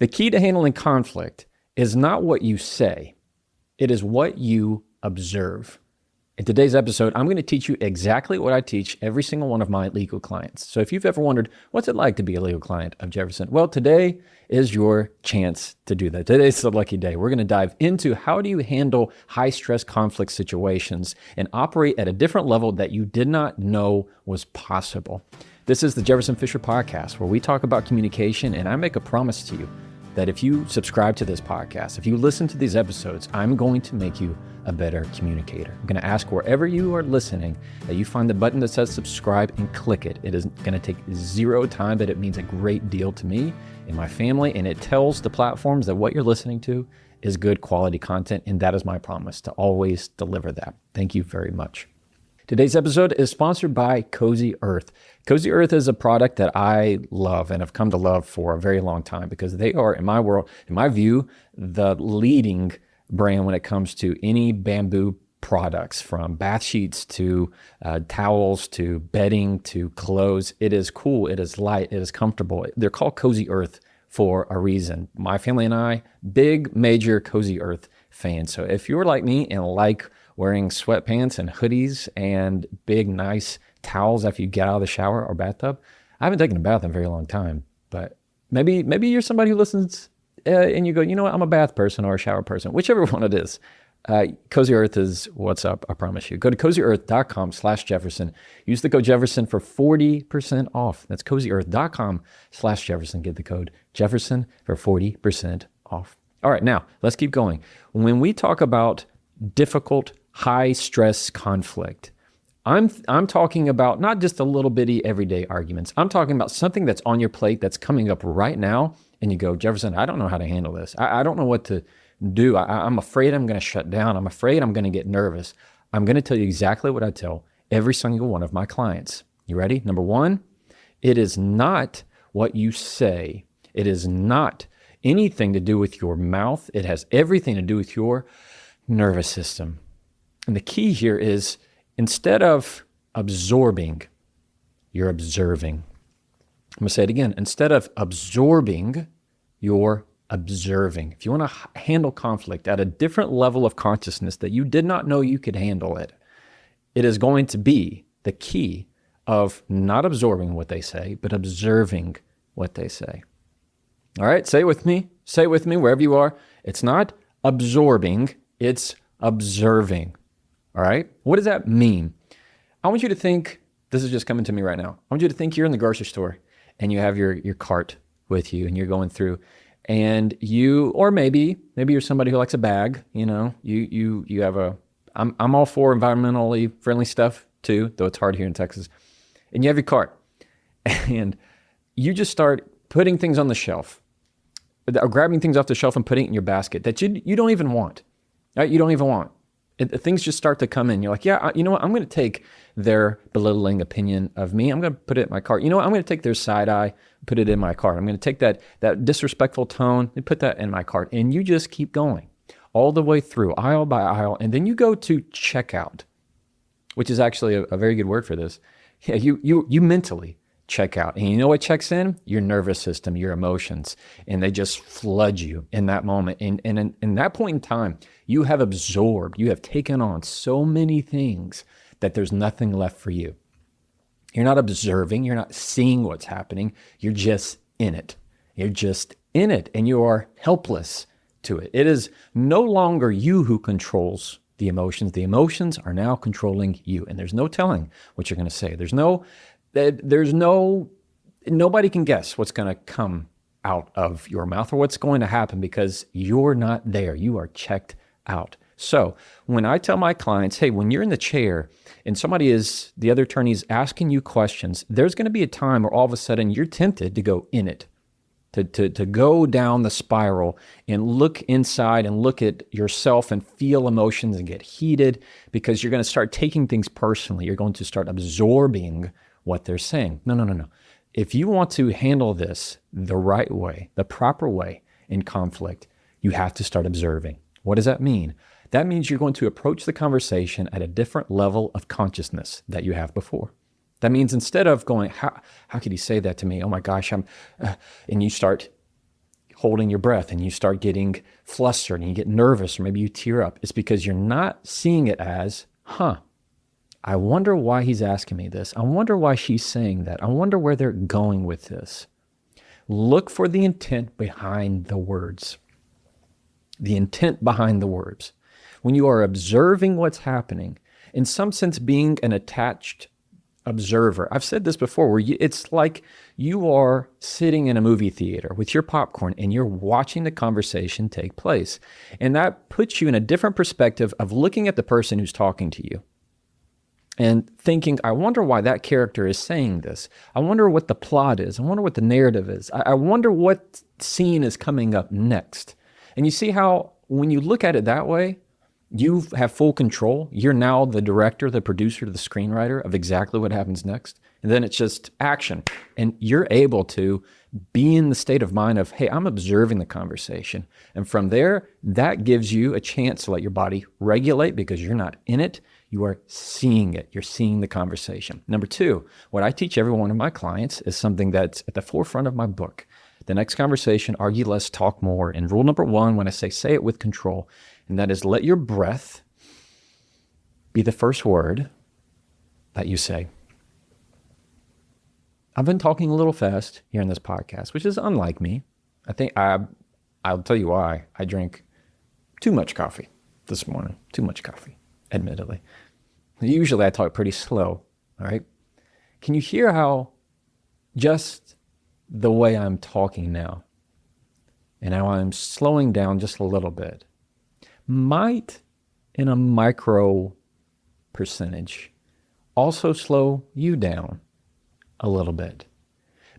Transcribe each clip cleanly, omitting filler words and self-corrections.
The key to handling conflict is not what you say, it is what you observe. In today's episode, I'm going to teach you exactly what I teach every single one of my legal clients. So if you've ever wondered, what's it like to be a legal client of Jefferson? Well, today is your chance to do that. Today's the lucky day. We're going to dive into how do you handle high-stress conflict situations and operate at a different level that you did not know was possible. This is the Jefferson Fisher podcast, where we talk about communication, and I make a promise to you that if you subscribe to this podcast, if you listen to these episodes, I'm going to make you a better communicator. I'm going to ask wherever you are listening that you find the button that says subscribe and click it. It is going to take zero time, but it means a great deal to me and my family, and it tells the platforms that what you're listening to is good quality content, and that is my promise to always deliver that. Thank you very much. Today's episode is sponsored by Cozy Earth. Cozy Earth is a product that I love and have come to love for a very long time because they are, in my world, in my view, the leading brand when it comes to any bamboo products, from bath sheets to towels to bedding to clothes. It is cool, it is light, it is comfortable. They're called Cozy Earth for a reason. My family and I, big, major Cozy Earth fans. So if you're like me and like wearing sweatpants and hoodies and big, nice towels after you get out of the shower or bathtub. I haven't taken a bath in a very long time, but maybe you're somebody who listens and you go, you know what, I'm a bath person or a shower person, whichever one it is. Cozy Earth is what's up, I promise you. Go to cozyearth.com/Jefferson. Use the code Jefferson for 40% off. That's cozyearth.com/Jefferson. Get the code Jefferson for 40% off. All right, now let's keep going. When we talk about difficult, high stress conflict, I'm talking about not just a little bitty everyday arguments. I'm talking about something that's on your plate that's coming up right now, and you go, Jefferson, I don't know how to handle this. I don't know what to do. I'm afraid I'm going to shut down. I'm afraid I'm going to get nervous. I'm going to tell you exactly what I tell every single one of my clients. You ready? Number one, it is not what you say. It is not anything to do with your mouth. It has everything to do with your nervous system. And the key here is, instead of absorbing, you're observing. I'm going to say it again. Instead of absorbing, you're observing. If you want to handle conflict at a different level of consciousness that you did not know you could handle it, it is going to be the key of not absorbing what they say, but observing what they say. All right, say it with me. Say it with me wherever you are. It's not absorbing, it's observing. All right? What does that mean? I want you to think, this is just coming to me right now. I want you to think you're in the grocery store and you have your cart with you and you're going through, and you, or maybe you're somebody who likes a bag, you know, you have I'm all for environmentally friendly stuff too, though it's hard here in Texas. And you have your cart and you just start putting things on the shelf, or grabbing things off the shelf and putting it in your basket that you don't even want. Right? You don't even want. Things just start to come in. You're like, yeah, you know what? I'm going to take their belittling opinion of me. I'm going to put it in my cart. You know what? I'm going to take their side eye, put it in my cart. I'm going to take that disrespectful tone and put that in my cart. And you just keep going all the way through, aisle by aisle. And then you go to checkout, which is actually a very good word for this. Yeah, you mentally check out. And you know what checks in? Your nervous system, your emotions. And they just flood you in that moment. And in that point in time, you have absorbed, you have taken on so many things that there's nothing left for you. You're not observing, you're not seeing what's happening, you're just in it. You're just in it, and you are helpless to it. It is no longer you who controls the emotions. The emotions are now controlling you, and there's no telling what you're going to say. Nobody can guess what's going to come out of your mouth or what's going to happen because you're not there. You are checked out. So when I tell my clients, hey, when you're in the chair and the other attorney is asking you questions, there's going to be a time where all of a sudden you're tempted to go in it, to go down the spiral and look inside and look at yourself and feel emotions and get heated because you're going to start taking things personally. You're going to start absorbing what they're saying. No. If you want to handle this the right way, the proper way in conflict, you have to start observing. What does that mean? That means you're going to approach the conversation at a different level of consciousness that you have before. That means instead of going, how could he say that to me? Oh my gosh, and you start holding your breath and you start getting flustered and you get nervous or maybe you tear up, it's because you're not seeing it as, I wonder why he's asking me this. I wonder why she's saying that. I wonder where they're going with this. Look for the intent behind the words. The intent behind the words. When you are observing what's happening, in some sense being an attached observer. I've said this before, where it's like you are sitting in a movie theater with your popcorn and you're watching the conversation take place. And that puts you in a different perspective of looking at the person who's talking to you and thinking, I wonder why that character is saying this. I wonder what the plot is. I wonder what the narrative is. I wonder what scene is coming up next. And you see how when you look at it that way, you have full control. You're now the director, the producer, the screenwriter of exactly what happens next. And then it's just action. And you're able to be in the state of mind of, hey, I'm observing the conversation. And from there, that gives you a chance to let your body regulate because you're not in it. You are seeing it. You're seeing the conversation. Number two, what I teach every one of my clients is something that's at the forefront of my book. The next conversation, argue less, talk more. And rule number one, when I say it with control, and that is let your breath be the first word that you say. I've been talking a little fast here in this podcast, which is unlike me. I think I'll tell you why. I drank too much coffee this morning. Too much coffee, admittedly. Usually I talk pretty slow, all right? Can you hear how just the way I'm talking now and how I'm slowing down just a little bit might, in a micro percentage, also slow you down a little bit.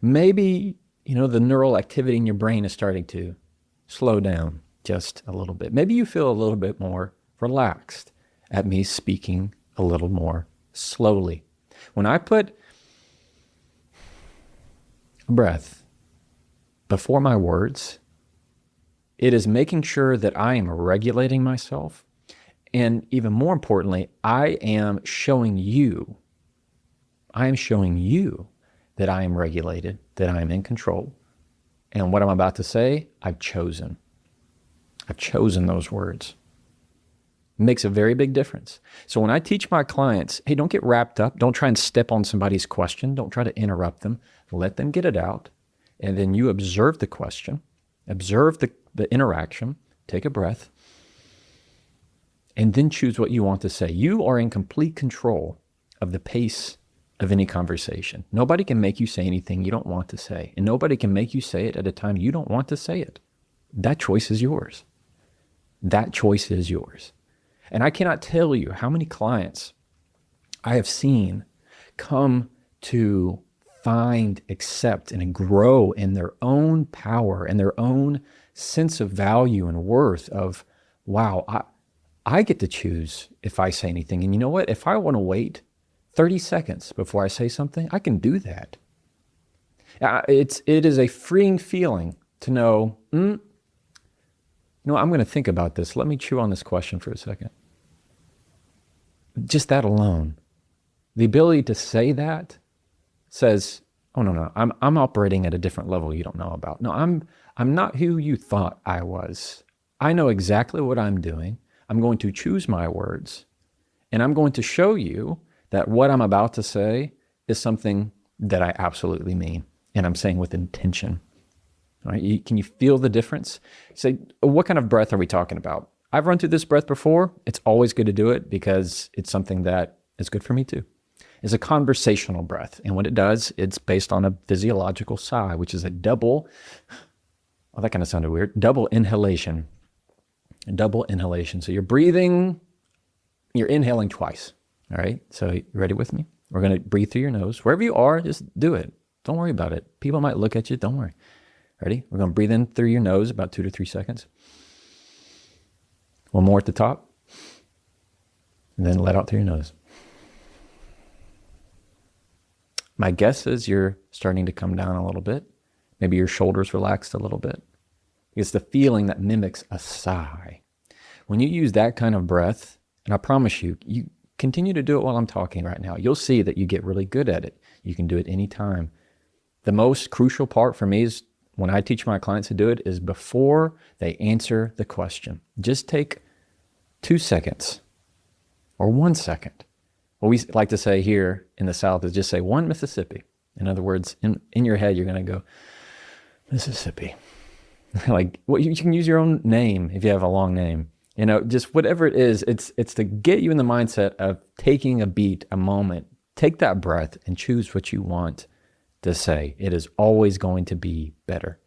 Maybe, the neural activity in your brain is starting to slow down just a little bit. Maybe you feel a little bit more relaxed at me speaking a little more slowly. When I put a breath before my words, it is making sure that I am regulating myself. And even more importantly, I am showing you that I am regulated, that I am in control. And what I'm about to say, I've chosen those words. It makes a very big difference. So when I teach my clients, hey, don't get wrapped up. Don't try and step on somebody's question. Don't try to interrupt them. Let them get it out. And then you observe the question, observe the interaction, take a breath, and then choose what you want to say. You are in complete control of the pace of any conversation. Nobody can make you say anything you don't want to say, and nobody can make you say it at a time you don't want to say it. That choice is yours. That choice is yours. And I cannot tell you how many clients I have seen come to find, accept, and grow in their own power and their own sense of value and worth of, wow, I get to choose if I say anything. And you know what? If I want to wait 30 seconds before I say something, I can do that. It is a freeing feeling to know, I'm going to think about this. Let me chew on this question for a second. Just that alone. The ability to say that says, oh, no, I'm operating at a different level you don't know about. No, I'm not who you thought I was. I know exactly what I'm doing. I'm going to choose my words, and I'm going to show you that what I'm about to say is something that I absolutely mean, and I'm saying with intention. All right? Can you feel the difference? Say, what kind of breath are we talking about? I've run through this breath before. It's always good to do it because it's something that is good for me too. It's a conversational breath. And what it does, it's based on a physiological sigh, which is a double, that kind of sounded weird, double inhalation. A double inhalation. So you're breathing, you're inhaling twice. All right. So you ready with me? We're going to breathe through your nose. Wherever you are, just do it. Don't worry about it. People might look at you. Don't worry. Ready? We're going to breathe in through your nose about 2 to 3 seconds. One more at the top. And then let out through your nose. My guess is you're starting to come down a little bit. Maybe your shoulders relaxed a little bit. It's the feeling that mimics a sigh. When you use that kind of breath, and I promise you, you continue to do it while I'm talking right now, you'll see that you get really good at it. You can do it anytime. The most crucial part for me is when I teach my clients to do it is before they answer the question. Just take 2 seconds or 1 second. What we like to say here in the South is just say 1 Mississippi. In other words, in your head, you're going to go, Mississippi. Like, well, you can use your own name if you have a long name. Just whatever it is, it's to get you in the mindset of taking a beat, a moment. Take that breath and choose what you want to say. It is always going to be better.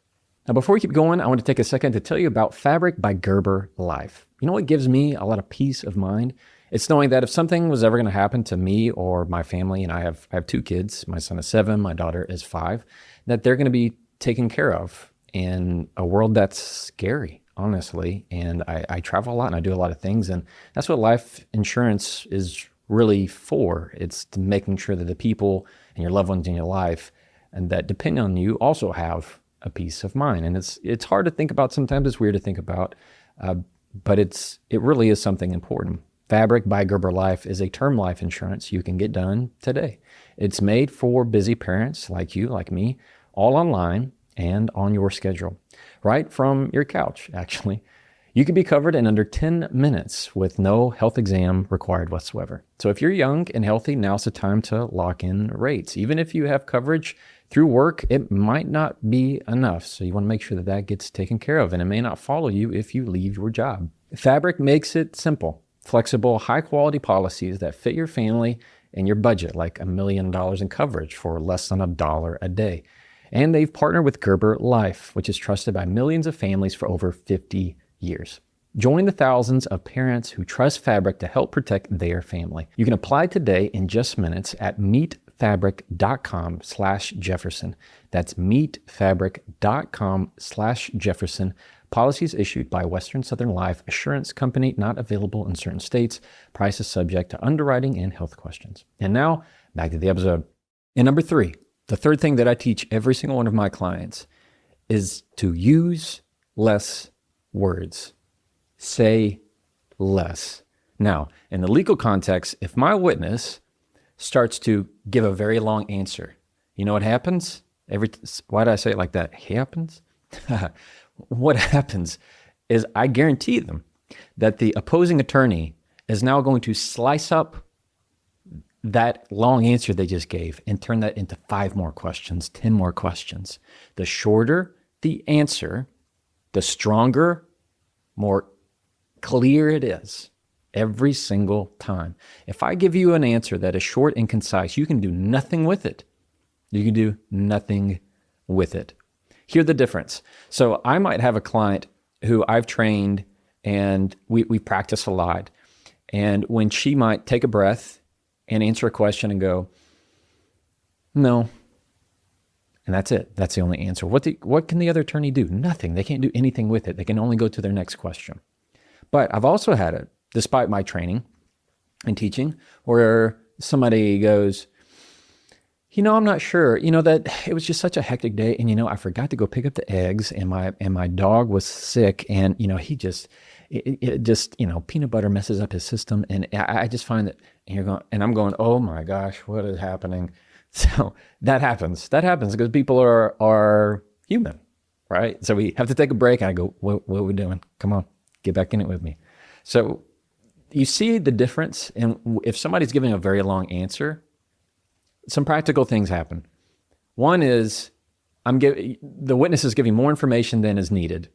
Now, before we keep going, I want to take a second to tell you about Fabric by Gerber Life. You know what gives me a lot of peace of mind? It's knowing that if something was ever going to happen to me or my family, and I have 2 kids, my son is 7, my daughter is 5, that they're going to be taken care of in a world that's scary, honestly. And I travel a lot and I do a lot of things, and that's what life insurance is really for. It's making sure that the people and your loved ones in your life and that depend on you also have a peace of mind. And it's hard to think about sometimes. It's weird to think about, but it really is something important. Fabric by Gerber Life is a term life insurance you can get done today. It's made for busy parents like you, like me, all online and on your schedule, right from your couch, actually. You can be covered in under 10 minutes with no health exam required whatsoever. So if you're young and healthy, now's the time to lock in rates. Even if you have coverage through work, it might not be enough. So you want to make sure that that gets taken care of, and it may not follow you if you leave your job. Fabric makes it simple. Flexible, high-quality policies that fit your family and your budget, like $1 million in coverage for less than $1 a day. And they've partnered with Gerber Life, which is trusted by millions of families for over 50 years. Join the thousands of parents who trust Fabric to help protect their family. You can apply today in just minutes at meetfabric.com/Jefferson. That's meetfabric.com/Jefferson. Policies issued by Western Southern Life Assurance Company, not available in certain states. Prices subject to underwriting and health questions. And now, back to the episode. And number 3, the third thing that I teach every single one of my clients is to use less words. Say less. Now, in the legal context, if my witness starts to give a very long answer, you know what happens? Why did I say it like that? Happens? What happens is I guarantee them that the opposing attorney is now going to slice up that long answer they just gave and turn that into 5 more questions, 10 more questions. The shorter the answer, the stronger, more clear it is every single time. If I give you an answer that is short and concise, you can do nothing with it. You can do nothing with it. Hear the difference. So I might have a client who I've trained and we practice a lot. And when she might take a breath and answer a question and go, no. And that's it. That's the only answer. What can the other attorney do? Nothing. They can't do anything with it. They can only go to their next question. But I've also had it, despite my training and teaching, where somebody goes, I'm not sure, that it was just such a hectic day. And, I forgot to go pick up the eggs and my dog was sick and, he just, peanut butter messes up his system. And I just find that, and I'm going, oh my gosh, what is happening? So that happens because people are human, right? So we have to take a break and I go, what are we doing? Come on, get back in it with me. So you see the difference. And if somebody's giving a very long answer, some practical things happen. One is the witness is giving more information than is needed,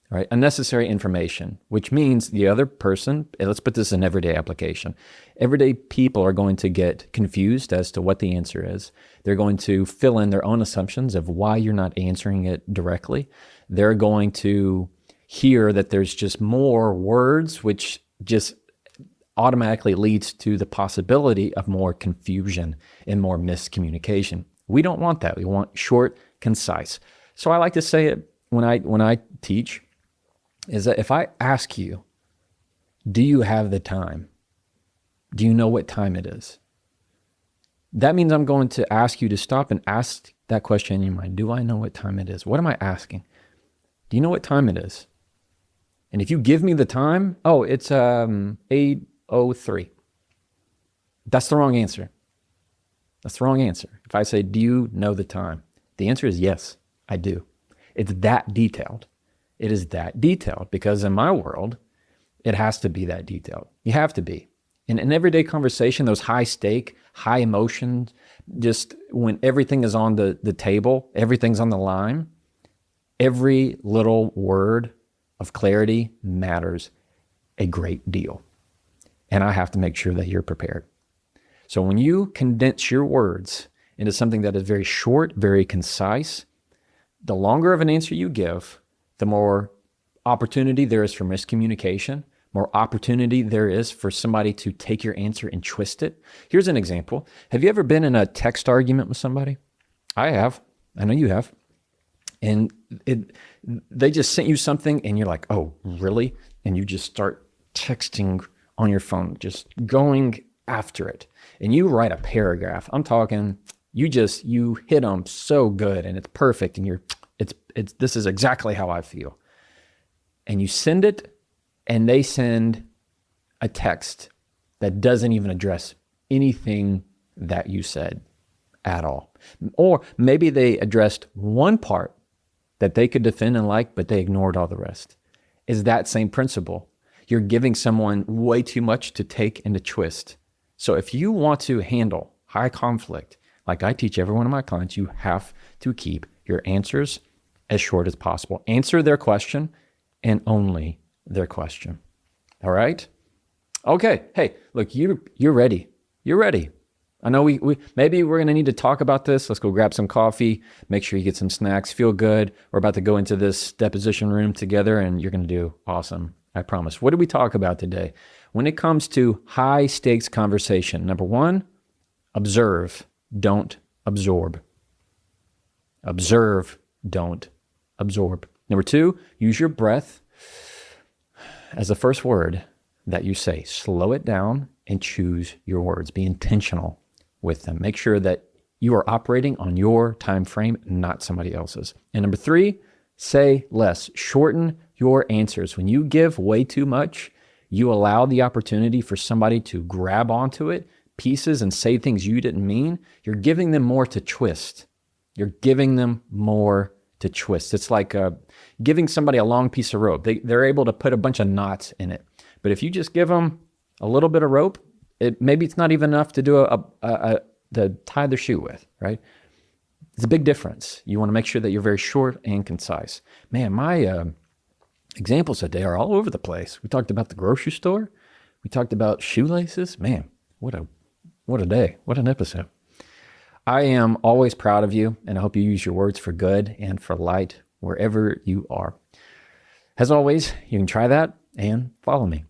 right? Unnecessary information, which means the other person, and let's put this in everyday application. Everyday people are going to get confused as to what the answer is. They're going to fill in their own assumptions of why you're not answering it directly. They're going to hear that there's just more words, which just automatically leads to the possibility of more confusion and more miscommunication. We don't want that. We want short, concise. So I like to say it when I teach, is that if I ask you, do you have the time? Do you know what time it is? That means I'm going to ask you to stop and ask that question in your mind. Do I know what time it is? What am I asking? Do you know what time it is? And if you give me the time, it's 8:03. That's the wrong answer. That's the wrong answer. If I say, do you know the time? The answer is yes, I do. It's that detailed. It is that detailed because in my world, it has to be that detailed. You have to be. In an everyday conversation, those high stake, high emotions, just when everything is on the table, everything's on the line, every little word of clarity matters a great deal. And I have to make sure that you're prepared. So when you condense your words into something that is very short, very concise, the longer of an answer you give, the more opportunity there is for miscommunication, more opportunity there is for somebody to take your answer and twist it. Here's an example. Have you ever been in a text argument with somebody? I have. I know you have. And they just sent you something and you're like, oh, really? And you just start texting on your phone, just going after it. And you write a paragraph. I'm talking, you hit them so good and it's perfect. And this is exactly how I feel. And you send it and they send a text that doesn't even address anything that you said at all. Or maybe they addressed one part that they could defend and like, but they ignored all the rest. Is that same principle? You're giving someone way too much to take and to twist. So if you want to handle high conflict, like I teach every one of my clients, you have to keep your answers as short as possible. Answer their question and only their question. All right? Okay. Hey, look, you're ready. You're ready. I know we maybe we're going to need to talk about this. Let's go grab some coffee. Make sure you get some snacks. Feel good. We're about to go into this deposition room together and you're going to do awesome. I promise. What did we talk about today? When it comes to high stakes conversation, number one, observe, don't absorb. Observe, don't absorb. Number two, use your breath as the first word that you say. Slow it down and choose your words. Be intentional with them. Make sure that you are operating on your time frame, not somebody else's. And number three, say less. Shorten your answers. When you give way too much, you allow the opportunity for somebody to grab onto it, pieces, and say things you didn't mean. You're giving them more to twist. You're giving them more to twist. It's like giving somebody a long piece of rope. They're able to put a bunch of knots in it. But if you just give them a little bit of rope, maybe it's not even enough to do to tie their shoe with, right? It's a big difference. You want to make sure that you're very short and concise. Man, my examples today are all over the place. We talked about the grocery store. We talked about shoelaces. Man, what a day. What an episode. I am always proud of you, and I hope you use your words for good and for light wherever you are. As always, you can try that and follow me.